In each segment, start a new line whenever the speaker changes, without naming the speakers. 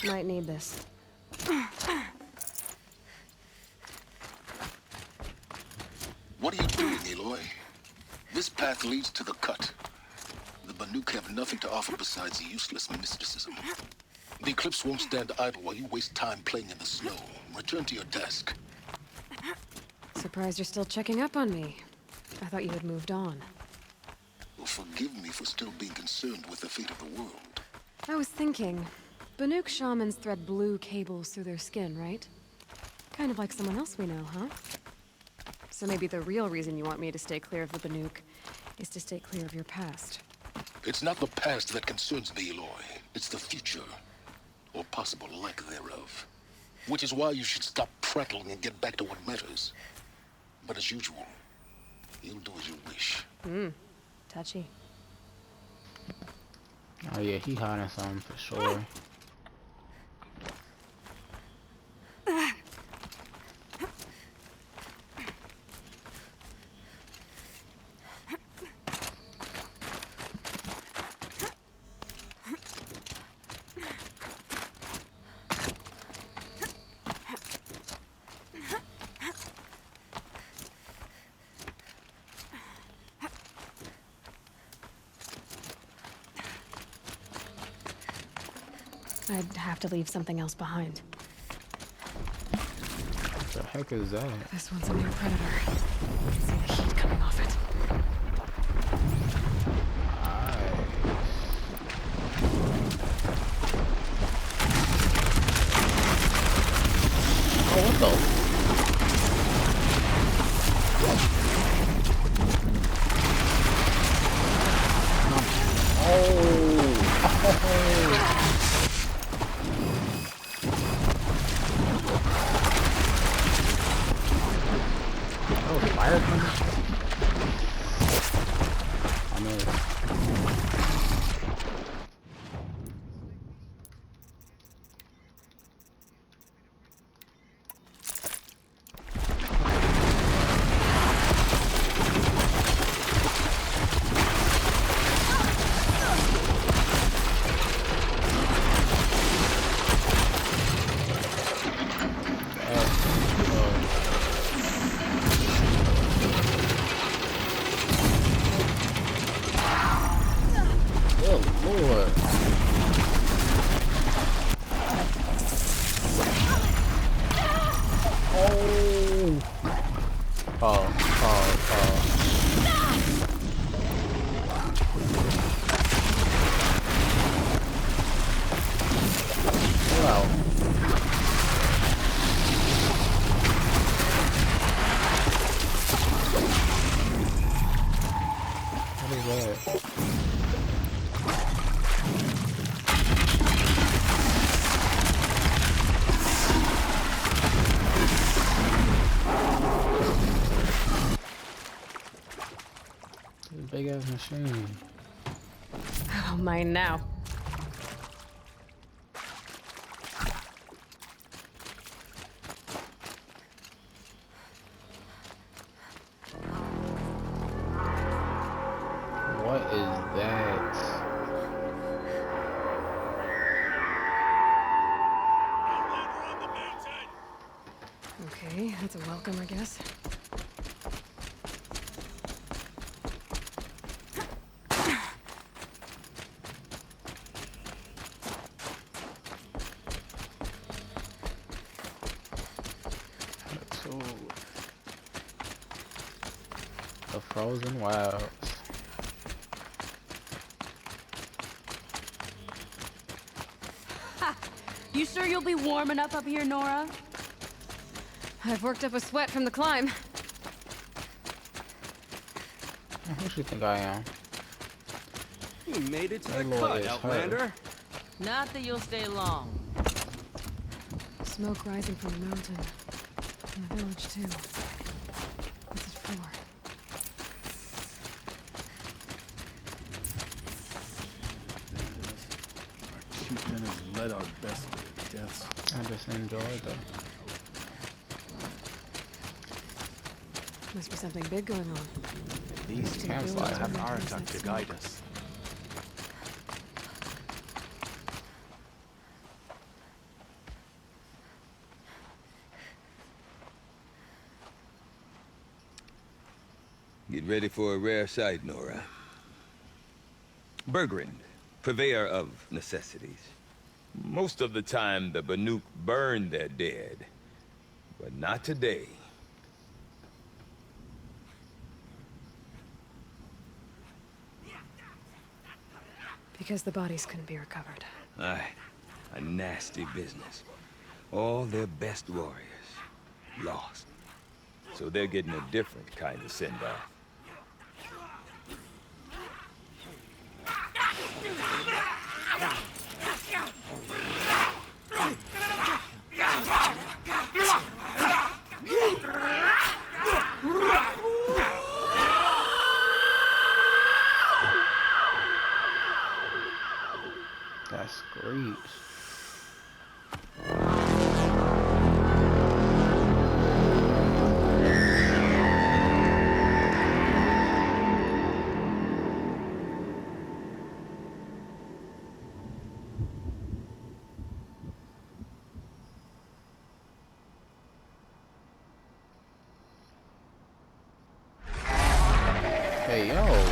Might need this.
What are you doing, Aloy? This path leads to the cut. The Banuk have nothing to offer besides useless mysticism. The Eclipse won't stand idle while you waste time playing in the snow. Return to your desk.
Surprised you're still checking up on me. I thought you had moved on.
Well, forgive me for still being concerned with the fate of the world.
I was thinking, Banuk shamans thread blue cables through their skin, right? Kind of like someone else we know, huh? So maybe the real reason you want me to stay clear of the Banuk is to stay clear of your past.
It's not the past that concerns me, Aloy. It's the future. Or possible lack thereof. Which is why you should stop prattling and get back to what matters. But as usual, you'll do as you wish.
Touchy.
Oh yeah, he hiding something for sure.
I'd have to leave something else behind.
What the heck is that?
This one's a new predator. I can see the heat coming off it.
Oh, what the? Fire coming? I missed. Big ass machine.
Oh, mine now.
What is that?
Okay, that's a welcome, I guess.
The frozen wilds.
Ha! You sure you'll be warm enough up here, Nora?
I've worked up a sweat from the climb.
Who do you think I am?
You made it to the
Aloy
cut,
is
Outlander.
her.
Not that you'll stay long.
Smoke rising from the mountain. And the village, too. What's it for?
Chieftain has led our best deaths.
I just enjoyed that.
Must be something big going on.
These
Camps
camps
like
have
that
Aratak to
smoke.
guide us.
Get ready for a rare sight, Nora. Bergrind, purveyor of necessities. Most of the time, the Banuk burn their dead. But not today.
Because the bodies couldn't be recovered.
Aye, a nasty business. All their best warriors lost. So they're getting a different kind of send-off.
That screech. Hey, yo.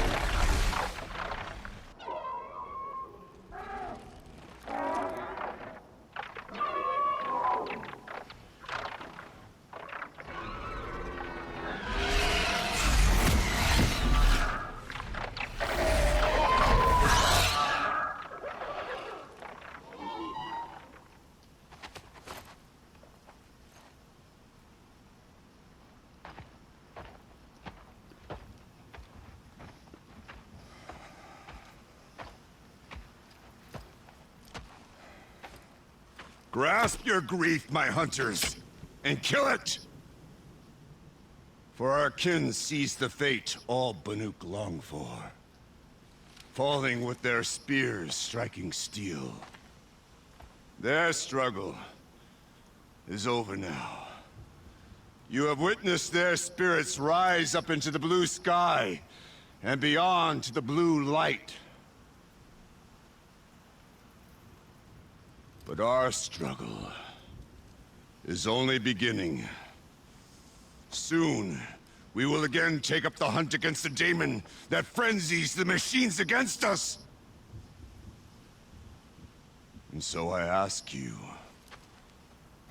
Grasp your grief, my hunters, and kill it! For our kin sees the fate all Banuk long for. Falling with their spears striking steel. Their struggle is over now. You have witnessed their spirits rise up into the blue sky, and beyond to the blue light. But our struggle is only beginning. Soon, we will again take up the hunt against the daemon that frenzies the machines against us. And so I ask you,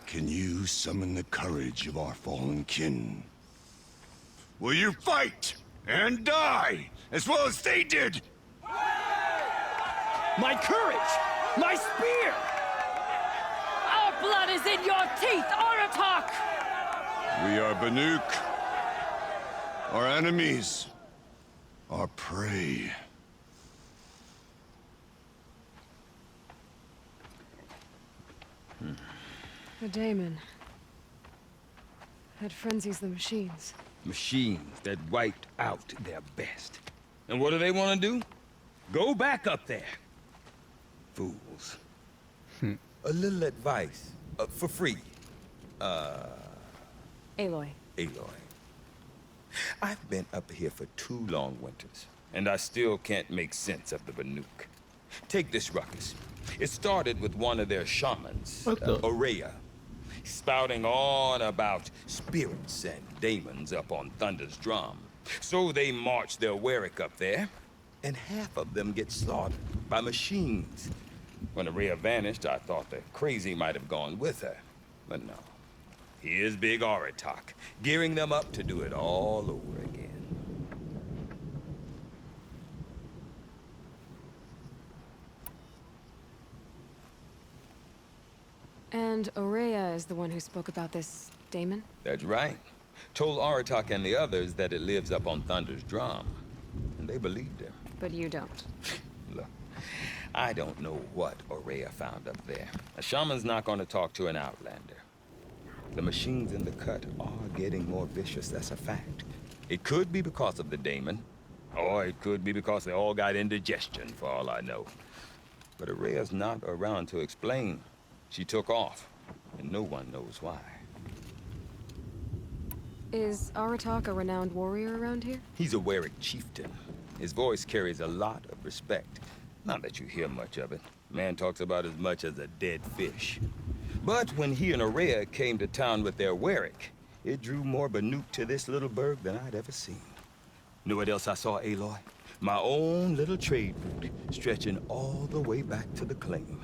can you summon the courage of our fallen kin? Will you fight and die as well as they did?
My courage! My spear!
Our blood is in your teeth, Aratak!
We are Banuk. Our enemies. Our prey.
The daemon. That frenzies the machines.
Machines that wiped out their best. And what do they want to do? Go back up there. Fools. A little advice, for free.
Aloy.
Aloy. I've been up here for 2 long winters, and I still can't make sense of the Banuk. Take this ruckus. It started with one of their shamans,
What the?
Aurea, spouting on about spirits and demons up on Thunder's drum. So they march their Warwick up there, and half of them get slaughtered by machines. When Aurea vanished, I thought the crazy might have gone with her, but no. Here's Big Aratak, gearing them up to do it all over again.
And Aurea is the one who spoke about this daemon?
That's right. Told Aratak and the others that it lives up on Thunder's drum. And they believed him.
But you don't.
Look, I don't know what Aurea found up there. A shaman's not going to talk to an outlander. The machines in the cut are getting more vicious, that's a fact. It could be because of the daemon, or it could be because they all got indigestion, for all I know. But Aurea's not around to explain. She took off, and no one knows why.
Is Aratak a renowned warrior around here?
He's a Warwick chieftain. His voice carries a lot of respect. Not that you hear much of it. Man talks about as much as a dead fish. But when he and Aurea came to town with their Warwick, it drew more Banuk to this little burg than I'd ever seen. Know what else I saw, Aloy? My own little trade route, stretching all the way back to the claim.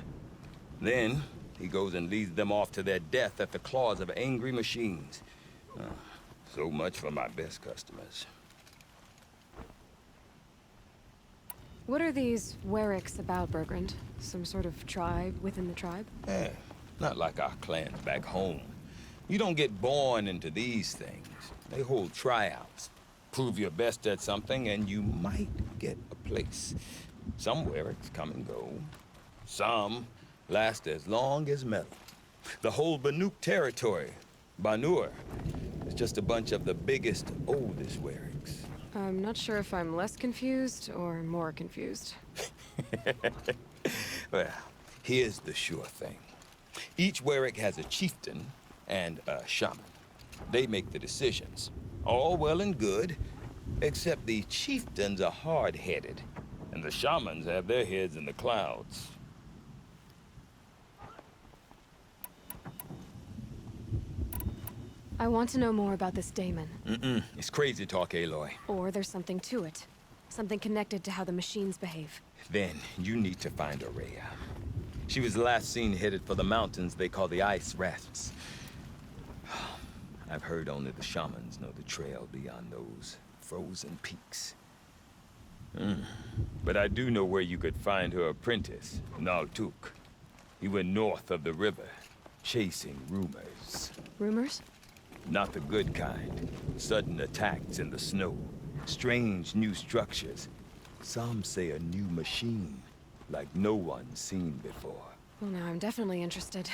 Then, he goes and leads them off to their death at the claws of angry machines. So much for my best customers.
What are these Wericks about, Bergrand? Some sort of tribe within the tribe?
Eh, not like our clans back home. You don't get born into these things. They hold tryouts. Prove your best at something and you might get a place. Some Wericks come and go. Some last as long as metal. The whole Banuk territory, Banur, is just a bunch of the biggest, oldest Wericks.
I'm not sure if I'm less confused or more confused.
Well, here's the sure thing. Each Werick has a chieftain and a shaman. They make the decisions. All well and good, except the chieftains are hard-headed, and the shamans have their heads in the clouds.
I want to know more about this daemon.
It's crazy talk, Aloy.
Or there's something to it. Something connected to how the machines behave.
Then you need to find Aurea. She was last seen headed for the mountains they call the Ice Rasps. I've heard only the shamans know the trail beyond those frozen peaks. But I do know where you could find her apprentice, Naltuk. He went north of the river, chasing rumors.
Rumors?
Not the good kind. Sudden attacks in the snow. Strange new structures. Some say a new machine, like no one's seen before.
Well, now I'm definitely interested.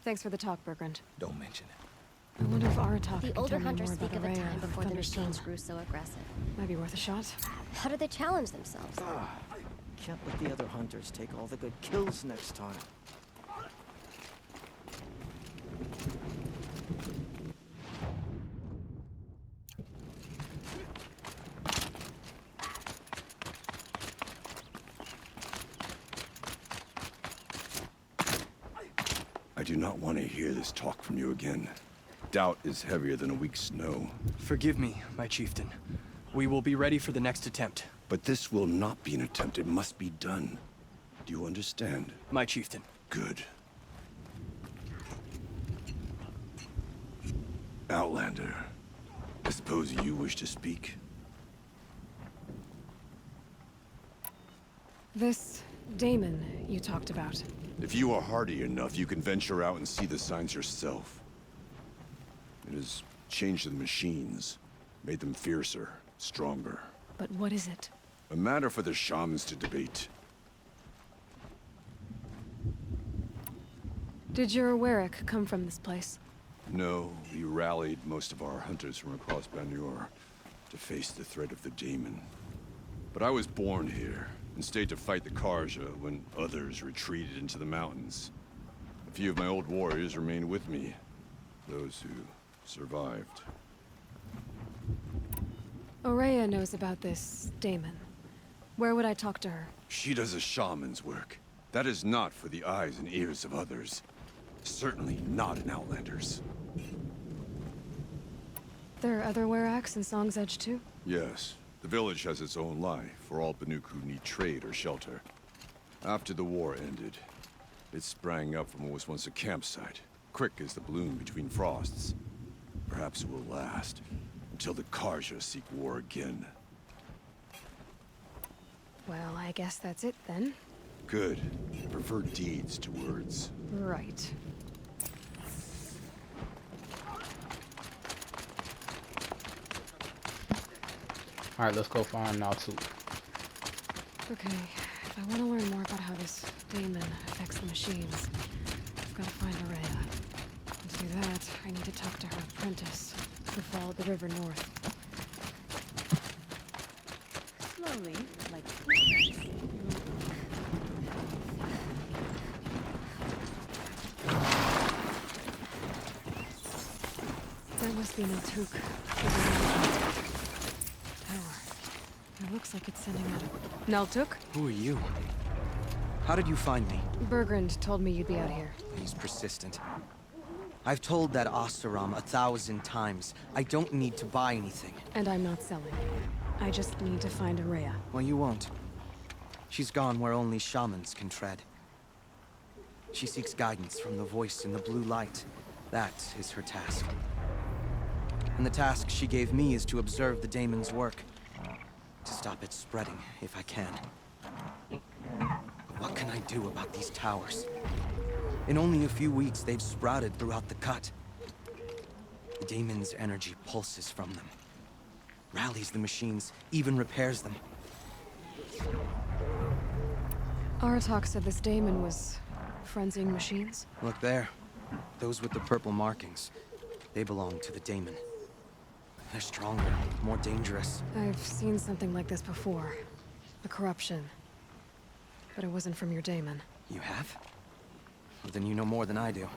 Thanks for the talk, Bergrand.
Don't mention it.
I wonder if Aratak
The
can
older
tell me
hunters
more
speak
about
of a
Aurea
time
and
before the
Thunderstone.
machines grew so aggressive.
Might be worth a shot.
How do they challenge themselves?
Can't let the other hunters take all the good kills next time.
I do not want to hear this talk from you again. Doubt is heavier than a week's snow.
Forgive me, my chieftain. We will be ready for the next attempt.
But this will not be an attempt. It must be done. Do you understand?
My chieftain.
Good. Outlander, I suppose you wish to speak?
This daemon you talked about.
If you are hardy enough, you can venture out and see the signs yourself. It has changed the machines, made them fiercer, stronger.
But what is it?
A matter for the shamans to debate.
Did your Werick come from this place?
No, we rallied most of our hunters from across Banur to face the threat of the daemon. But I was born here and stayed to fight the Karja when others retreated into the mountains. A few of my old warriors remained with me, those who survived.
Aurea knows about this daemon. Where would I talk to her?
She does a shaman's work. That is not for the eyes and ears of others. Certainly not an Outlander's.
There are other Weraks in Song's Edge too?
Yes. The village has its own life for all Banuk who need trade or shelter. After the war ended, it sprang up from what was once a campsite, quick as the bloom between frosts. Perhaps it will last until the Karja seek war again.
Well, I guess that's it then.
Good. I prefer deeds to words.
Right.
Alright, let's go find Naltuk.
Okay, if I want to learn more about how this daemon affects the machines, I've got to find Aurea. To do that, I need to talk to her apprentice, who followed the river north.
Slowly, like
That must be Naltuk. Tower. It looks like it's sending out. Naltuk?
Who are you? How did you find me?
Bergrand told me you'd be out here.
He's persistent.
I've told that Oseram 1,000 times. I don't need to buy anything.
And I'm not selling. I just need to find Araya.
Well, you won't. She's gone where only shamans can tread. She seeks guidance from the voice in the blue light. That is her task. And the task she gave me is to observe the daemon's work. To stop it spreading, if I can. But what can I do about these towers? In only a few weeks, they've sprouted throughout the cut. The daemon's energy pulses from them. Rallies the machines, even repairs them.
Aratak said this daemon was frenzying machines.
Look there. Those with the purple markings. They belong to the daemon. They're stronger, more dangerous.
I've seen something like this before. A corruption. But it wasn't from your daemon.
You have? Well, then you know more than I do.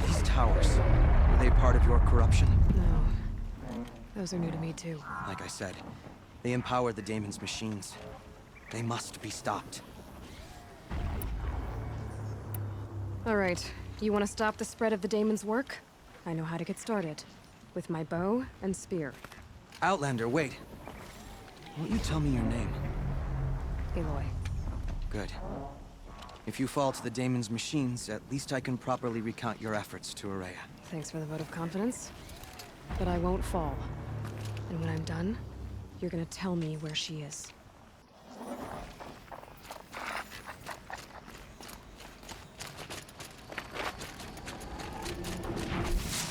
These towers, were they part of your corruption?
No. Those are new to me too.
Like I said, they empower the daemon's machines. They must be stopped.
All right. You want to stop the spread of the daemon's work? I know how to get started. With my bow and spear.
Outlander, wait. Won't you tell me your name?
Aloy.
Good. If you fall to the daemon's machines, at least I can properly recount your efforts to Araya.
Thanks for the vote of confidence. But I won't fall. And when I'm done, you're gonna tell me where she is.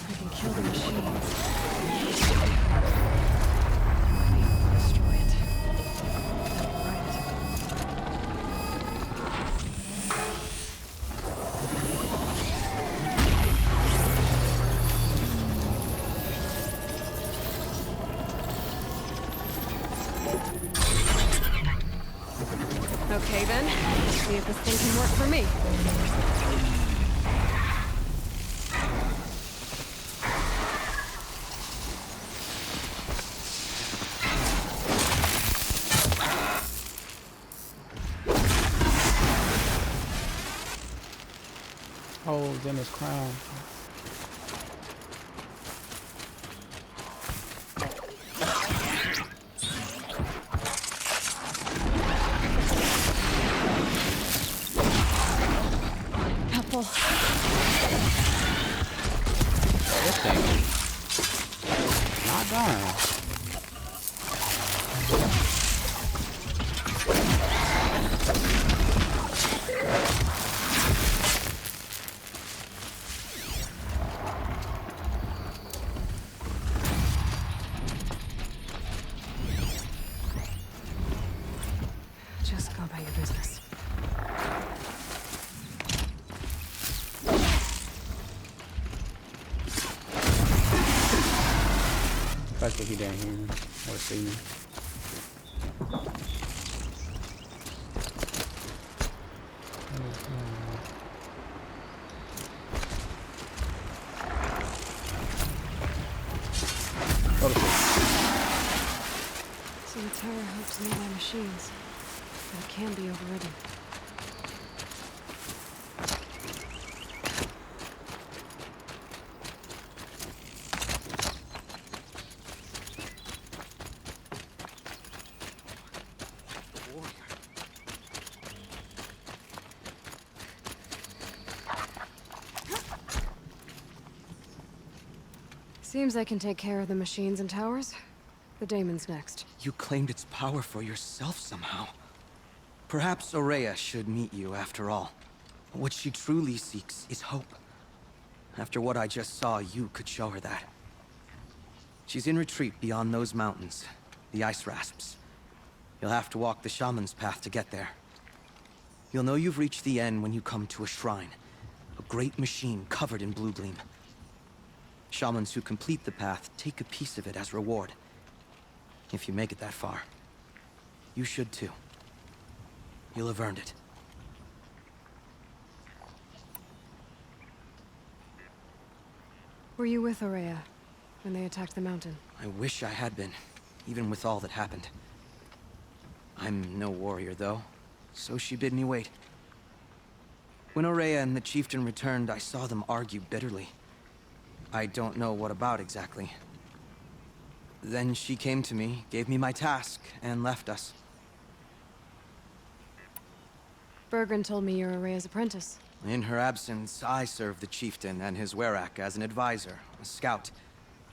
I can kill the machines. Destroy it. Then right it. Okay then, let's see if this thing can work for me.
Holes in his crown.
Helpful.
This thing not dying.
Just go about your business.
That's what he didn't hear me or see me. Go to sleep.
So the tower helps nearby machines. But it can be overridden. Seems I can take care of the machines and towers. The daemon's next.
You claimed its power for yourself somehow. Perhaps Araya should meet you after all. What she truly seeks is hope. After what I just saw, you could show her that. She's in retreat beyond those mountains, the ice rasps. You'll have to walk the shaman's path to get there. You'll know you've reached the end when you come to a shrine. A great machine covered in blue gleam. Shamans who complete the path take a piece of it as reward. If you make it that far, you should too. You'll have earned it.
Were you with Araya when they attacked the mountain?
I wish I had been, even with all that happened. I'm no warrior, though, so she bid me wait. When Aurea and the chieftain returned, I saw them argue bitterly. I don't know what about exactly. Then she came to me, gave me my task, and left us.
Bergren told me you're Araya's apprentice.
In her absence, I served the chieftain and his werak as an advisor, a scout,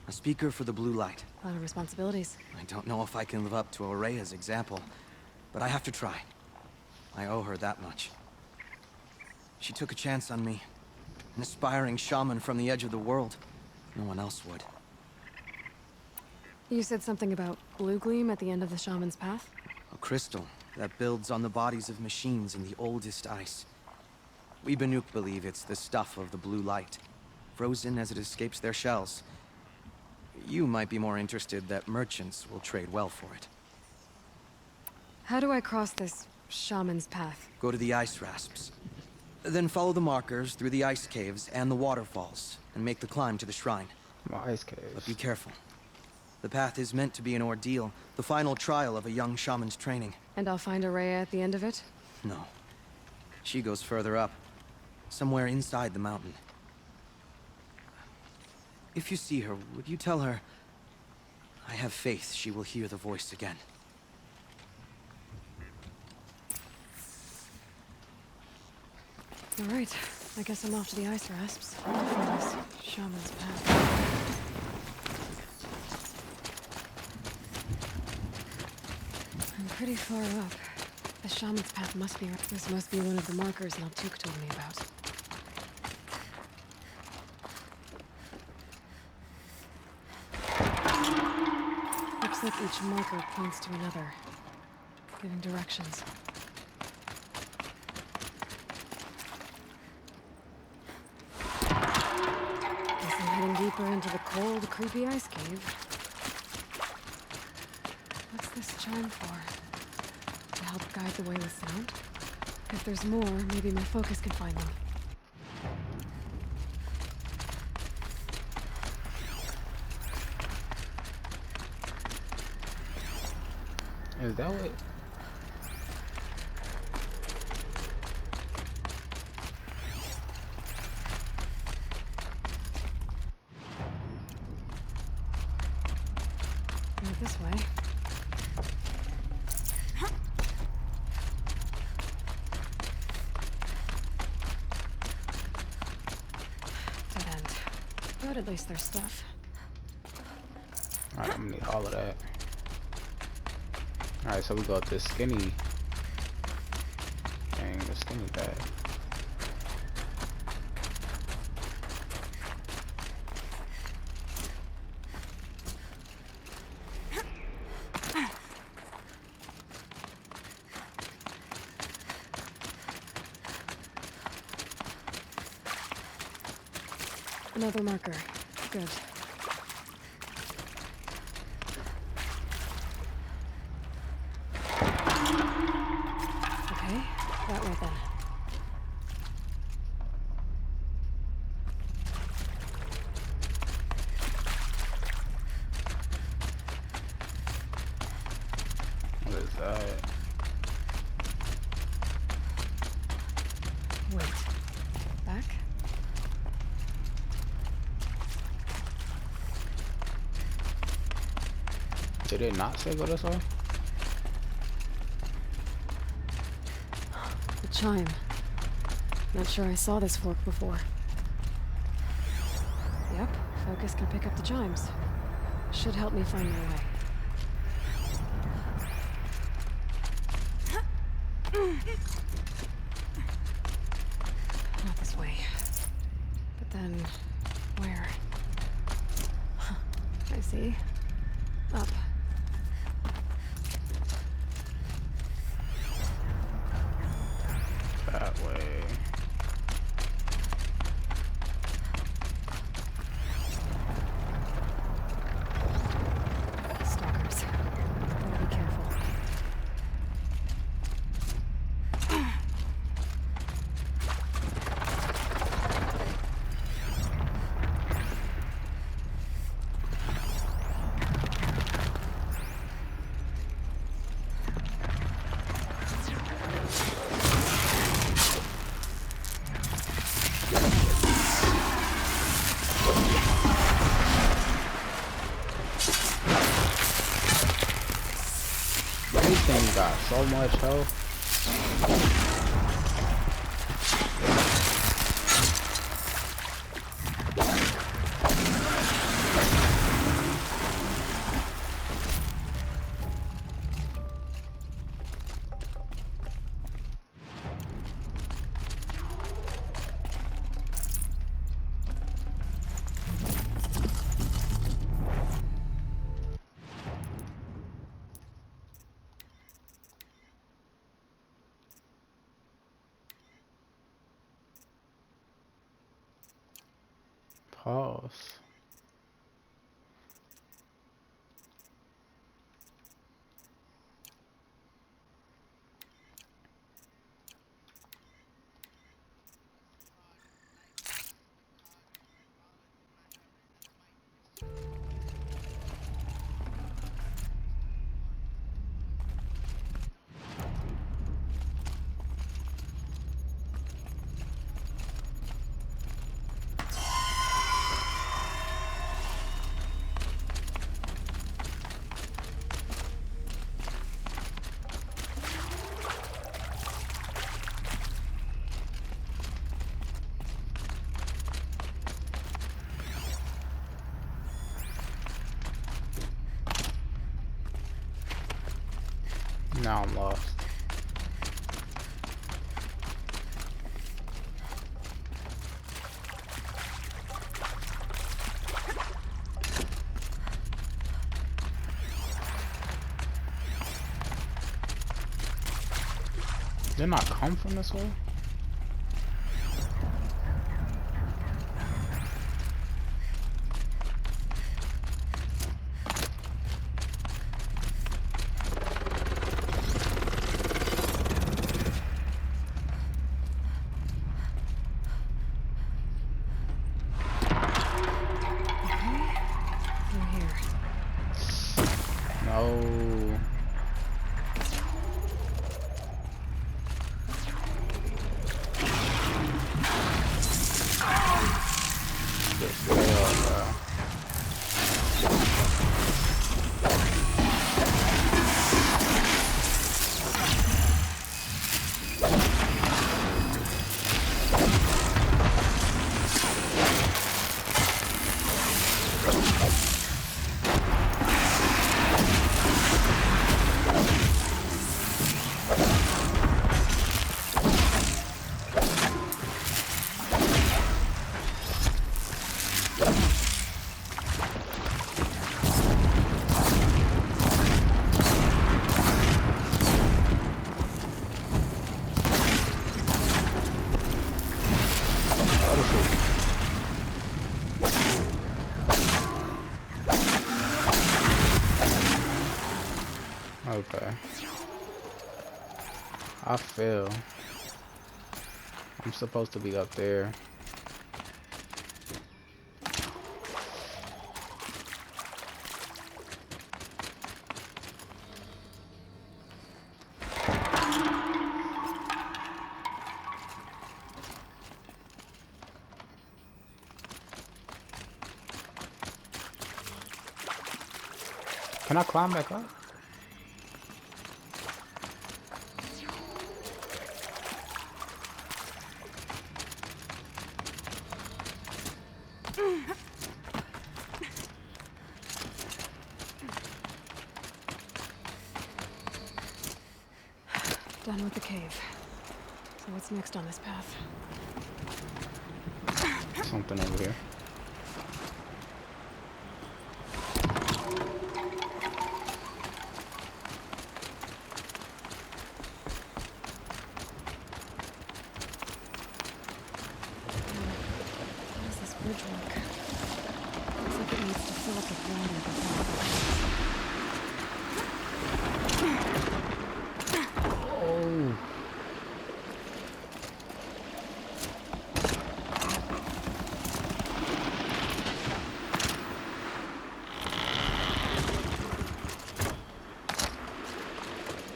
a speaker for the Blue Light.
A lot of responsibilities.
I don't know if I can live up to Aurea's example, but I have to try. I owe her that much. She took a chance on me. An aspiring shaman from the edge of the world. No one else would.
You said something about blue gleam at the end of the shaman's path?
A crystal that builds on the bodies of machines in the oldest ice. We Banuk believe it's the stuff of the Blue Light, frozen as it escapes their shells. You might be more interested that merchants will trade well for it.
How do I cross this shaman's path?
Go to the ice rasps. Then follow the markers through the ice caves and the waterfalls, and make the climb to the shrine.
My ice caves.
But be careful. The path is meant to be an ordeal, the final trial of a young shaman's training.
And I'll find Araya at the end of it?
No. She goes further up. Somewhere inside the mountain. If you see her, would you tell her... I have faith she will hear the voice again.
All right. I guess I'm off to the ice rasps. For this shaman's path. I'm pretty far up. The shaman's path must be... This must be one of the markers Naltuk told me about. Looks like each marker points to another, giving directions. Guess I'm heading deeper into the cold, creepy ice cave. What's this chime for? To help guide the way with sound? If there's more, maybe my focus can find them.
Is that what?
Not this way. Dead end. But at least there's stuff.
Alright, I'm gonna need all of that. Alright, so we got this skinny thing, the skinny bag.
Another marker. Good. Okay, that way then.
What is that?
Wait. Back?
Did it not say go this way?
The chime. Not sure I saw this fork before. Yep, focus can pick up the chimes. Should help me find my way. Not this way. But then, where? Huh, I see. Up.
That way.
Stalkers. Better be careful.
These things got so much health. Pause. Now I'm lost. Did not come from this way?
Through here.
No. Just fail, bro. Okay. I feel I'm supposed to be up there. Can I climb back up?
Done with the cave. So what's next on this path?
Something over here.
How does this bridge work? Looks like it needs to fill up with water before
Oh.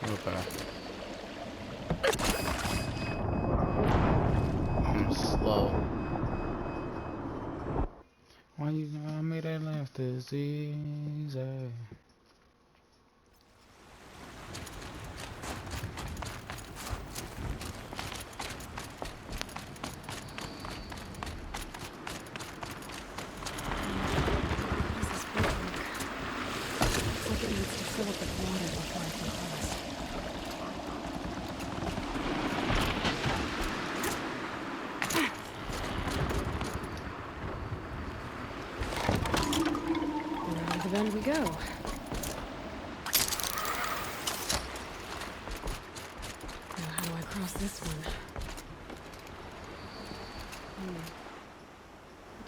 Okay. I'm slow. Why you gonna make that laugh this easy?
end we go. Now how do I cross this one?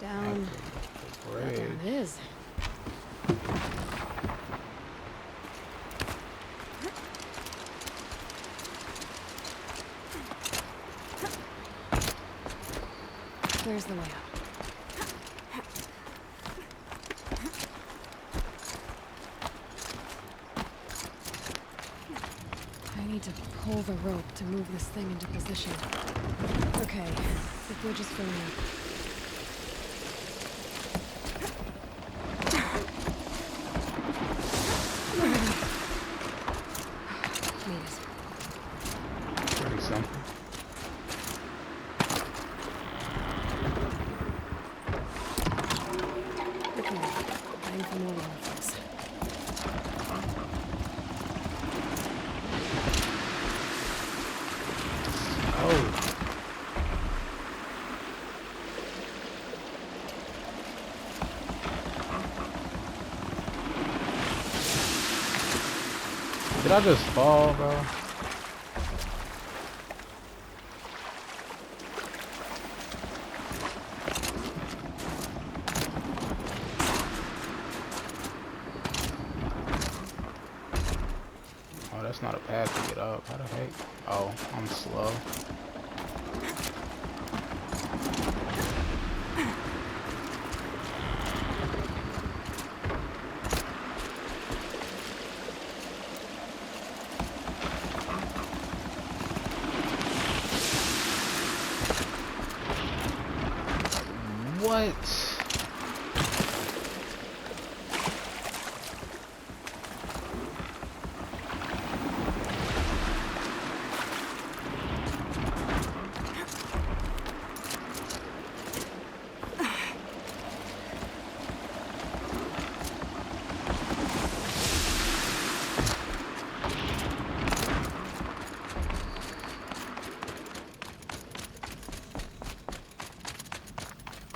Down.
Great.
Down it is. There's the way up. I need to pull the rope to move this thing into position. Okay, the bridge is filling up. Made it.
Pretty simple.
Okay, heading for more waterfalls.
Oh. Did I just fall, bro? Oh, that's not a path to get up. How the heck? Oh, I'm slow. What?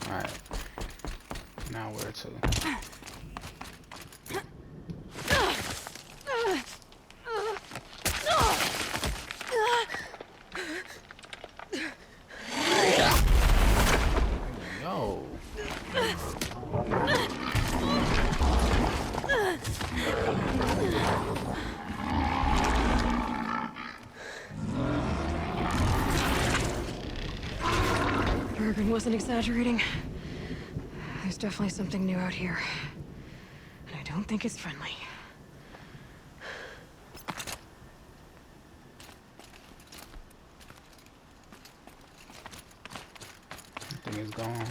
Alright. Now where to? Yo.
Bergen wasn't exaggerating. There's definitely something new out here. And I don't think it's friendly.
I think it's gone.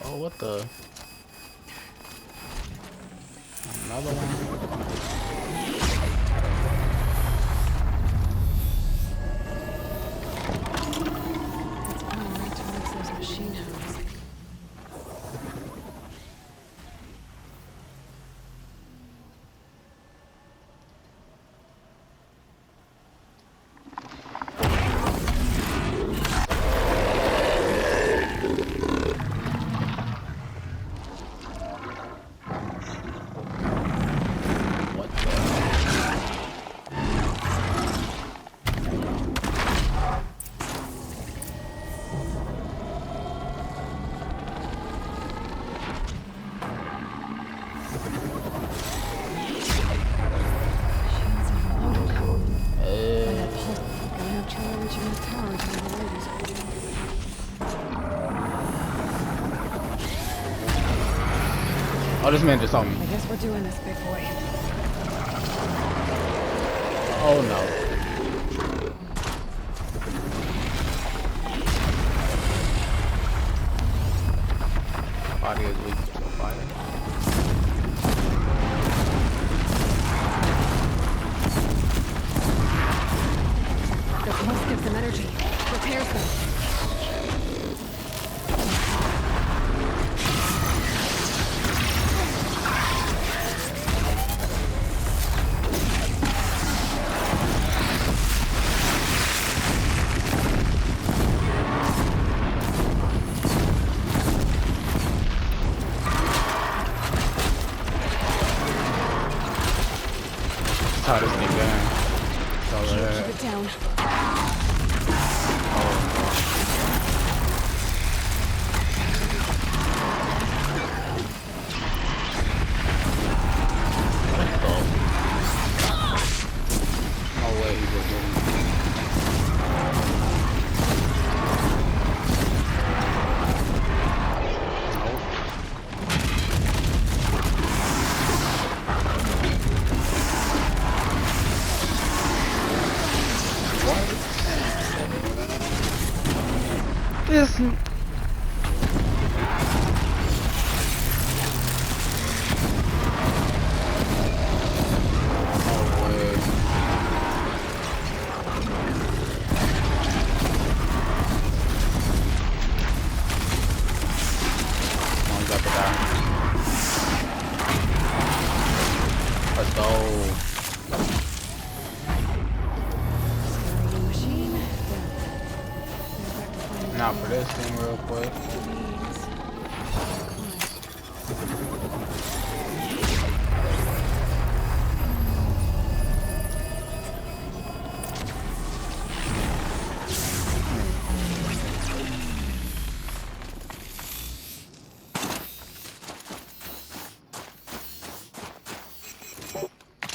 Oh, what the? Another one?
It's pointing right towards those machine hounds.
Oh, this man just saw me.
I guess we're doing this, big boy.
Oh no. Body is weak to fire.
The pulse gives them energy, repairs them.
how this thing down. So,
Keep it down.
no way he was getting. This. Let's go.
Scary new machine.
Now for this thing real quick.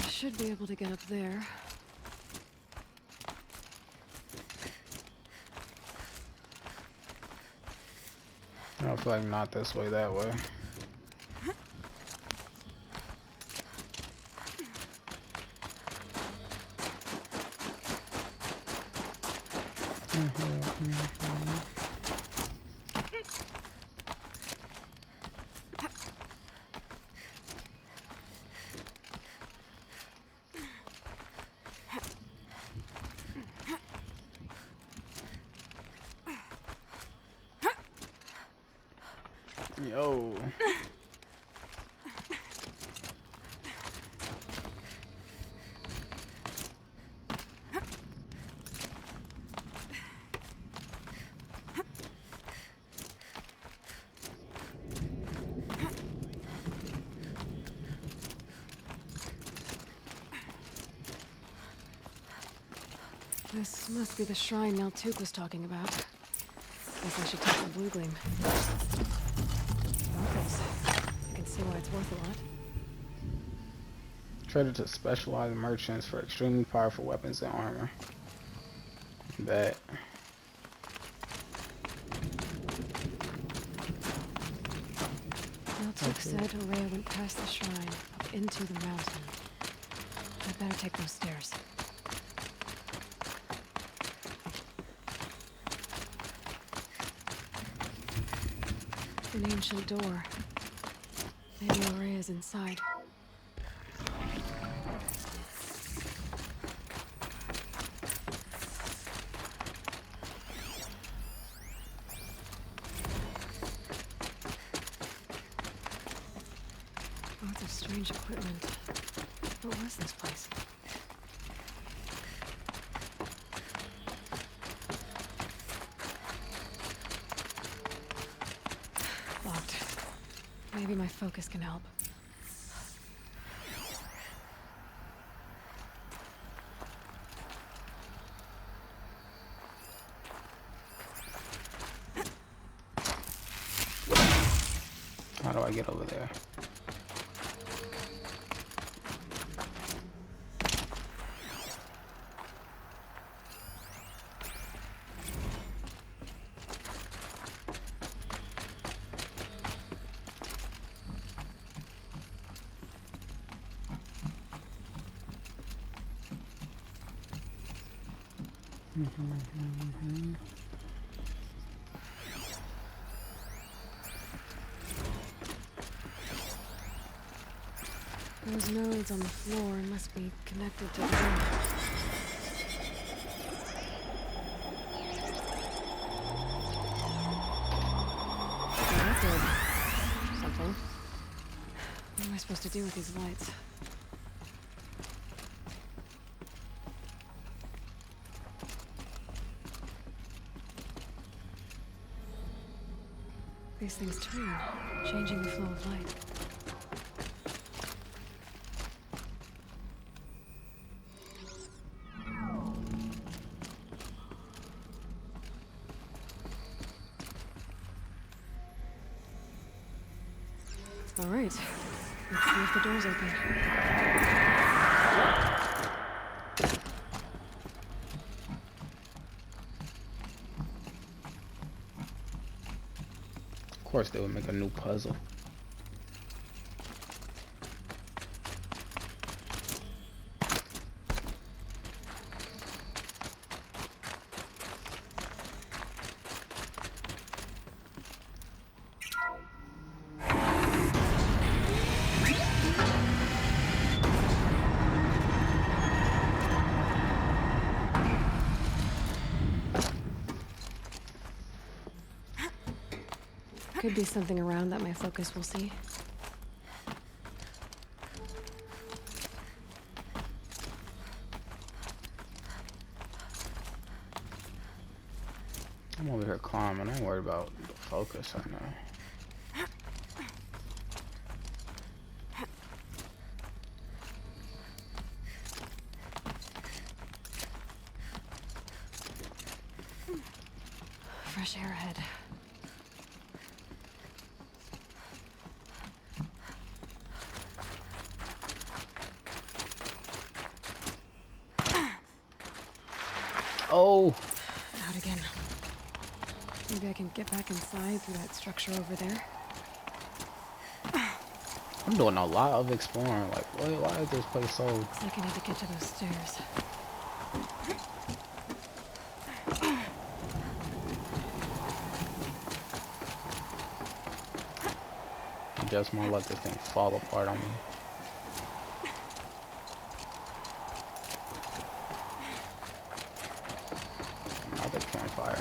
Should be able to get up there.
I feel like not this way, that way. Yo.
This must be the shrine Naltuk was talking about. Guess I should take the blue gleam. Sparkles. I can see why it's worth a lot.
Traded to specialized merchants for extremely powerful weapons and armor. Bet.
Naltuk said Aurea went past the shrine, up into the mountain. I'd better take those stairs. An ancient door. Maybe Aurea's inside. Lots of strange equipment. What was this place? Locked. Maybe my focus can help.
How do I get over there?
Those nodes on the floor must be connected to the door. Okay, that did something. What am I supposed to do with these lights? These things turn, changing the flow of light. All right. Let's see if the door's open.
Of course, they would make a new puzzle.
Could be something around that my focus will see.
I'm over here climbing. I ain't worried about the focus right now.
Fresh air ahead.
Oh!
Out again. Maybe I can get back inside through that structure over there.
I'm doing a lot of exploring. Like, why is this place so...
Looks like I need to get to those stairs.
I just want to let this thing fall apart on me. Another campfire.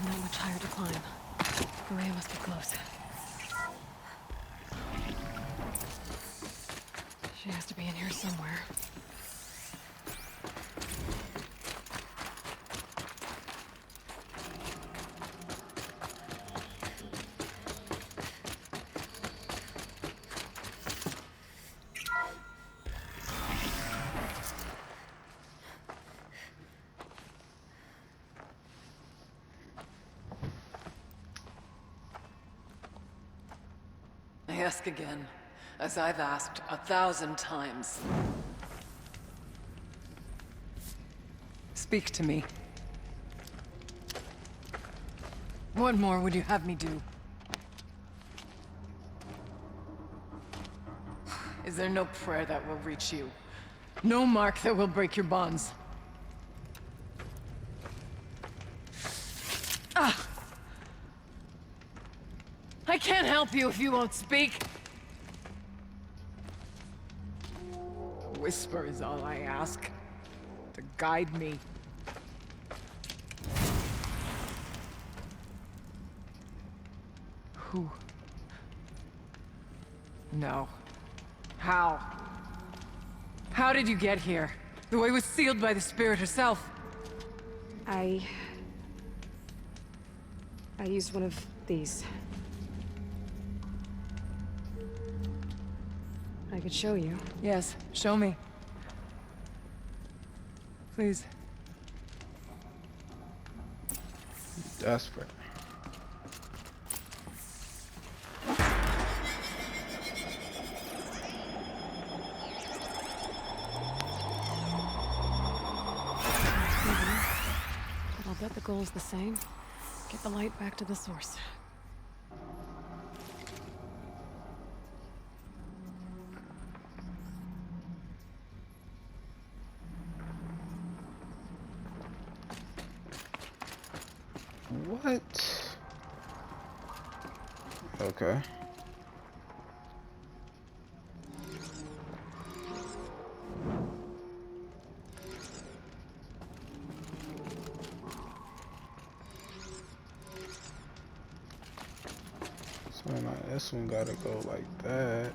Not much higher to climb. Maria must be close. She has to be in here somewhere.
I ask again, as I've asked 1,000 times. Speak to me. What more would you have me do? Is there no prayer that will reach you? No mark that will break your bonds? Ah! I can't help you if you won't speak. A whisper is all I ask. To guide me. Who? No. How? How did you get here? The way was sealed by the spirit herself.
I used one of these. I could show you.
Yes, show me. Please.
Desperate.
But I'll bet the goal's the same. Get the light back to the source.
What? Okay. So now this one gotta go like that.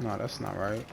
No, that's not right.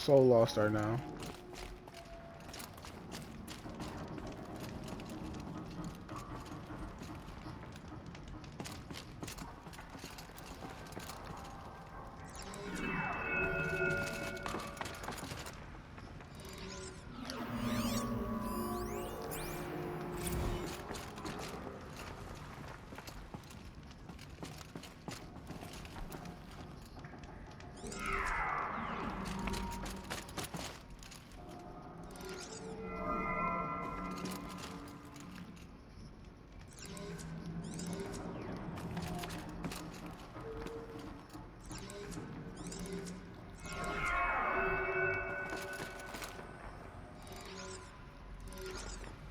So lost right now.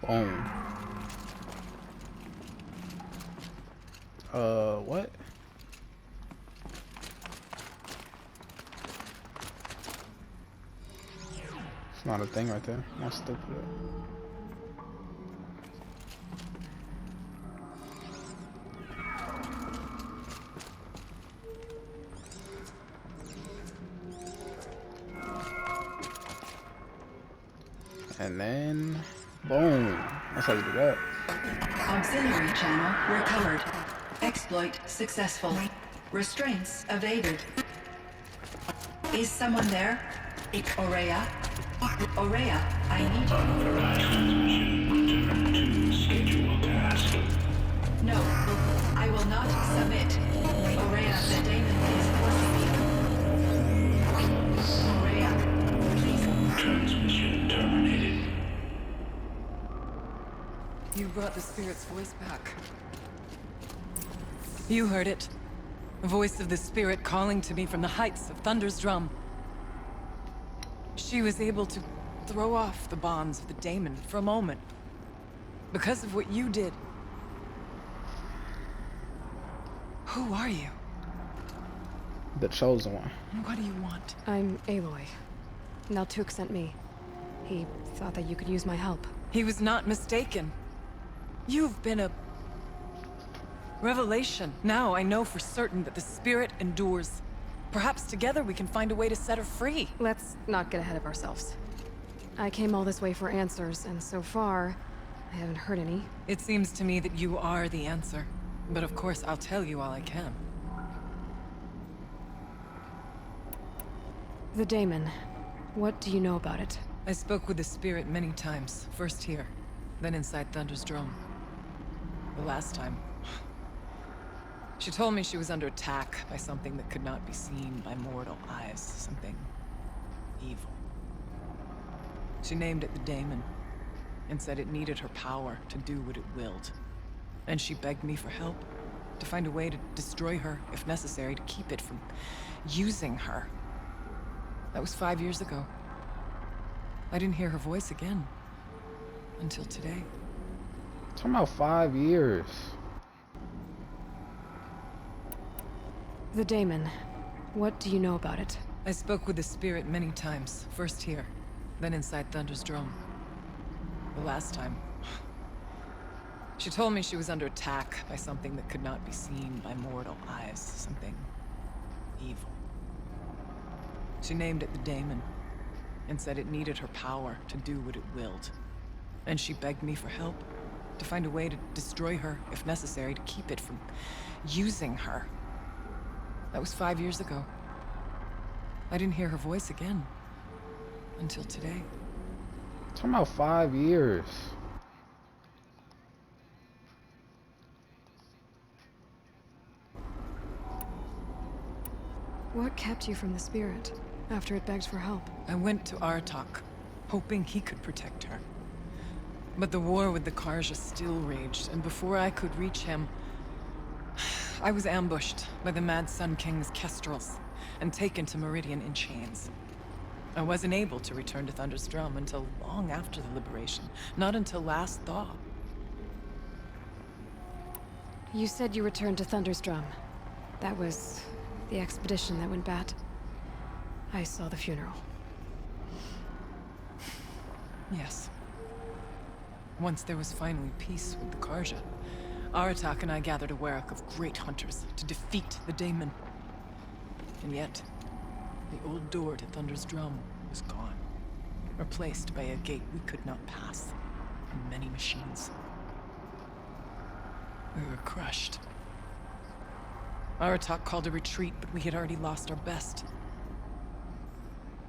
Boom. What? It's not a thing right there. That's stupid. And then, boom. That's how you do that.
Auxiliary channel recovered. Exploit successful. Restraints evaded. Is someone there? Aurea? Aurea, I need you. No, I will not submit. Aurea, the daemon is forcing me. Aurea, please. Transmission terminated.
You brought the spirit's voice back. You heard it. The voice of the spirit calling to me from the heights of Thunder's drum. She was able to throw off the bonds of the daemon for a moment. Because of what you did. Who are you?
The chosen one.
What do you want?
I'm Aloy. Naltuk sent me. He thought that you could use my help.
He was not mistaken. You've been a revelation. Now I know for certain that the spirit endures. Perhaps together we can find a way to set her free.
Let's not get ahead of ourselves. I came all this way for answers, and so far, I haven't heard any.
It seems to me that you are the answer. But of course, I'll tell you all I can.
The daemon. What do you know about it?
I spoke with the spirit many times. First here, then inside Thunder's drum. The last time, she told me she was under attack by something that could not be seen by mortal eyes. Something evil. She named it the daemon, and said it needed her power to do what it willed. And she begged me for help, to find a way to destroy her, if necessary, to keep it from using her. That was 5 years ago. I didn't hear her voice again, until today.
Talking about 5 years.
The daemon. What do you know about it?
I spoke with the spirit many times. First here, then inside Thunder's drum. The last time, she told me she was under attack by something that could not be seen by mortal eyes. Something evil. She named it the daemon, and said it needed her power to do what it willed. And she begged me for help, to find a way to destroy her, if necessary, to keep it from using her. That was 5 years ago. I didn't hear her voice again, until today.
Talking about 5 years.
What kept you from the spirit, after it begged for help?
I went to Artok, hoping he could protect her. But the war with the Karja still raged, and before I could reach him, I was ambushed by the Mad Sun King's kestrels and taken to Meridian in chains. I wasn't able to return to Thunder's Drum until long after the liberation, not until last thaw.
You said you returned to Thunder's Drum. That was the expedition that went bad. I saw the funeral.
Yes. Once there was finally peace with the Karja, Aratak and I gathered a Warwick of great hunters to defeat the Daemon. And yet, the old door to Thunder's Drum was gone, replaced by a gate we could not pass, and many machines. We were crushed. Aratak called a retreat, but we had already lost our best.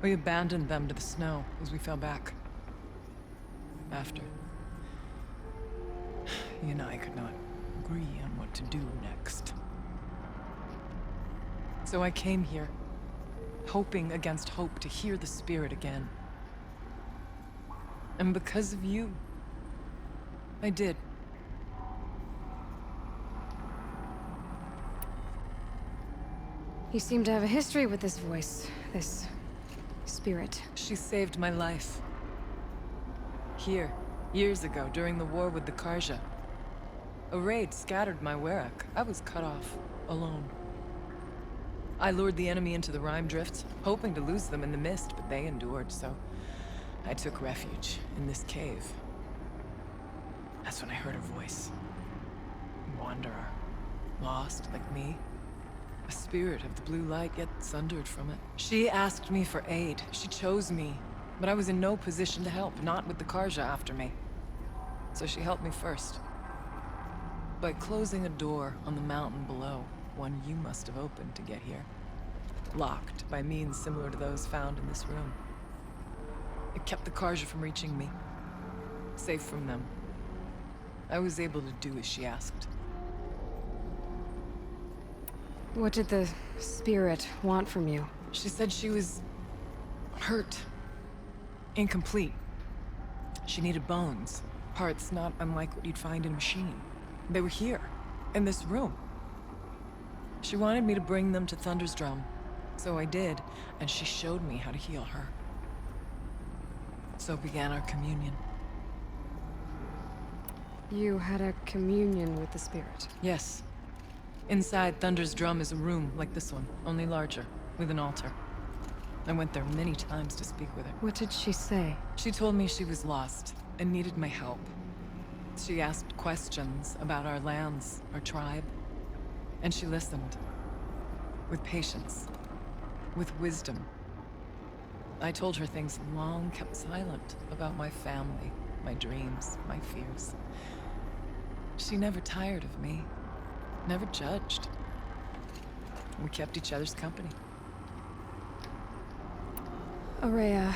We abandoned them to the snow as we fell back. After, he and I could not agree on what to do next. So I came here, hoping against hope to hear the spirit again. And because of you, I did.
You seem to have a history with this voice, this spirit.
She saved my life. Here, years ago, during the war with the Karja. A raid scattered my Warwick. I was cut off, alone. I lured the enemy into the Rime Drifts, hoping to lose them in the mist, but they endured, so I took refuge in this cave. That's when I heard her voice. A wanderer. Lost, like me. A spirit of the blue light, yet sundered from it. She asked me for aid. She chose me. But I was in no position to help, not with the Karja after me. So she helped me first. By closing a door on the mountain below, one you must have opened to get here. Locked by means similar to those found in this room. It kept the Karja from reaching me. Safe from them. I was able to do as she asked.
What did the spirit want from you?
She said she was hurt. Incomplete. She needed bones. Parts not unlike what you'd find in a machine. They were here, in this room. She wanted me to bring them to Thunder's Drum. So I did, and she showed me how to heal her. So began our communion.
You had a communion with the spirit?
Yes. Inside Thunder's Drum is a room like this one, only larger, with an altar. I went there many times to speak with her.
What did she say?
She told me she was lost and needed my help. She asked questions about our lands, our tribe, and she listened. With patience. With wisdom. I told her things long kept silent about my family, my dreams, my fears. She never tired of me. Never judged. We kept each other's company.
Aurea,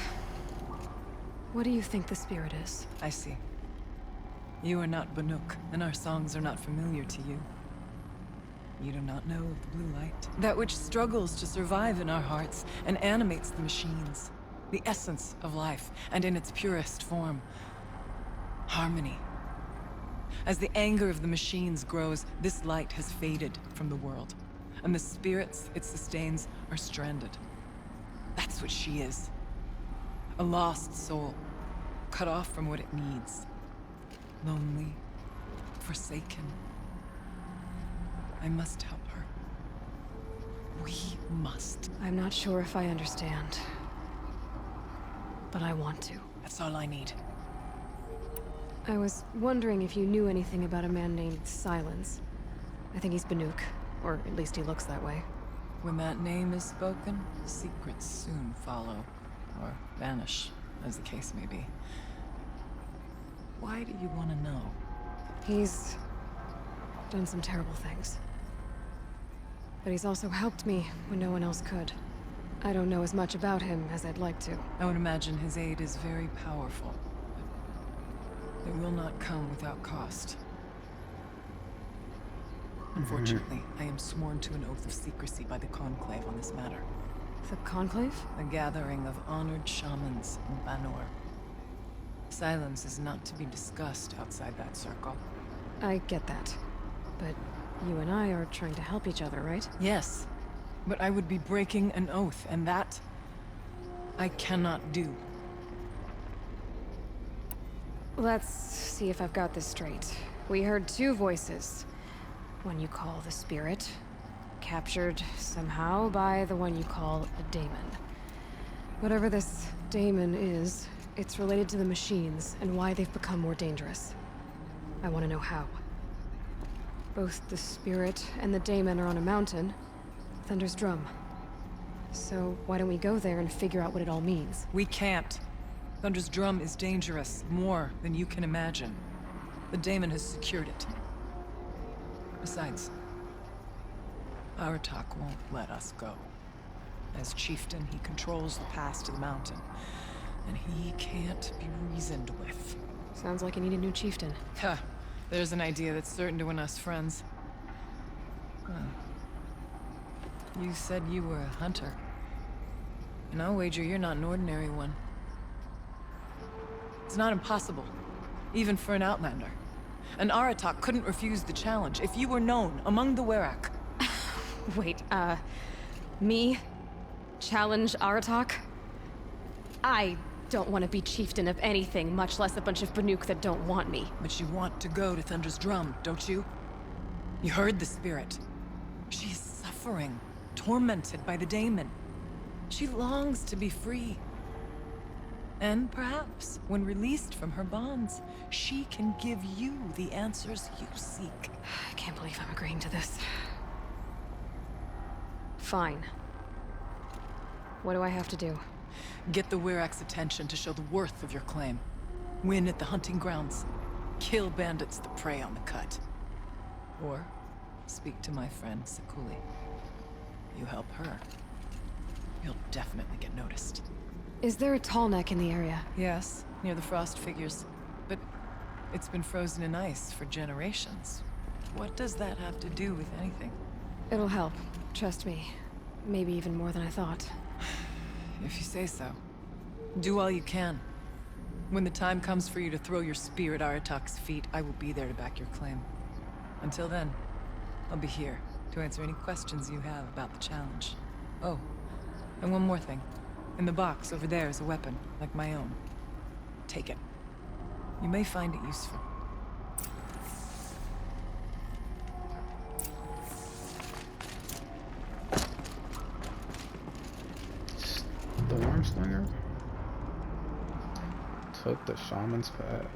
what do you think the spirit is?
I see. You are not Banuk, and our songs are not familiar to you. You do not know of the blue light. That which struggles to survive in our hearts and animates the machines. The essence of life, and in its purest form. Harmony. As the anger of the machines grows, this light has faded from the world. And the spirits it sustains are stranded. That's what she is. A lost soul, cut off from what it needs. Lonely, forsaken. I must help her. We must.
I'm not sure if I understand. But I want to.
That's all I need.
I was wondering if you knew anything about a man named Silence. I think he's Banuk, or at least he looks that way.
When that name is spoken, secrets soon follow. Or vanish, as the case may be. Why do you want to know?
He's done some terrible things. But he's also helped me when no one else could. I don't know as much about him as I'd like to.
I would imagine his aid is very powerful. But it will not come without cost. Unfortunately, I am sworn to an oath of secrecy by the Conclave on this matter.
The Conclave?
A gathering of honored shamans in Banor. Silence is not to be discussed outside that circle.
I get that. But You and I are trying to help each other, right?
Yes, but I would be breaking an oath, and that I cannot do.
Let's see if I've got this straight. We heard two voices. One you call the Spirit, captured somehow by the one you call a daemon. Whatever this daemon is, it's related to the machines and why they've become more dangerous. I want to know how. Both the Spirit and the daemon are on a mountain, Thunder's Drum. So why don't we go there and figure out what it all means?
We can't. Thunder's Drum is dangerous, more than you can imagine. The daemon has secured it. Besides, Aratak won't let us go. As chieftain, he controls the pass to the mountain, and he can't be reasoned with.
Sounds like you need a new chieftain.
Huh. There's an idea that's certain to win us friends. Huh. You said you were a hunter. And I'll wager you're not an ordinary one. It's not impossible, even for an outlander. An Aratak couldn't refuse the challenge if you were known among the Werak.
Wait, me? Challenge Aratak? I don't want to be chieftain of anything, much less a bunch of Banuk that don't want me.
But you want to go to Thunder's Drum, don't you? You heard the Spirit. She's suffering, tormented by the daemon. She longs to be free. And perhaps, when released from her bonds, she can give you the answers you seek.
I can't believe I'm agreeing to this. Fine. What do I have to do?
Get the Werak's attention to show the worth of your claim. Win at the hunting grounds. Kill bandits that prey on the cut. Or speak to my friend Sekuli. You help her, you'll definitely get noticed.
Is there a tall neck in the area?
Yes, near the frost figures. But it's been frozen in ice for generations. What does that have to do with anything?
It'll help. Trust me. Maybe even more than I thought.
If you say so. Do all you can. When the time comes for you to throw your spear at Aratak's feet, I will be there to back your claim. Until then, I'll be here to answer any questions you have about the challenge. Oh, and one more thing. In the box over there is a weapon, like my own. Take it. You may find it useful.
The Worm Slinger took the shaman's path.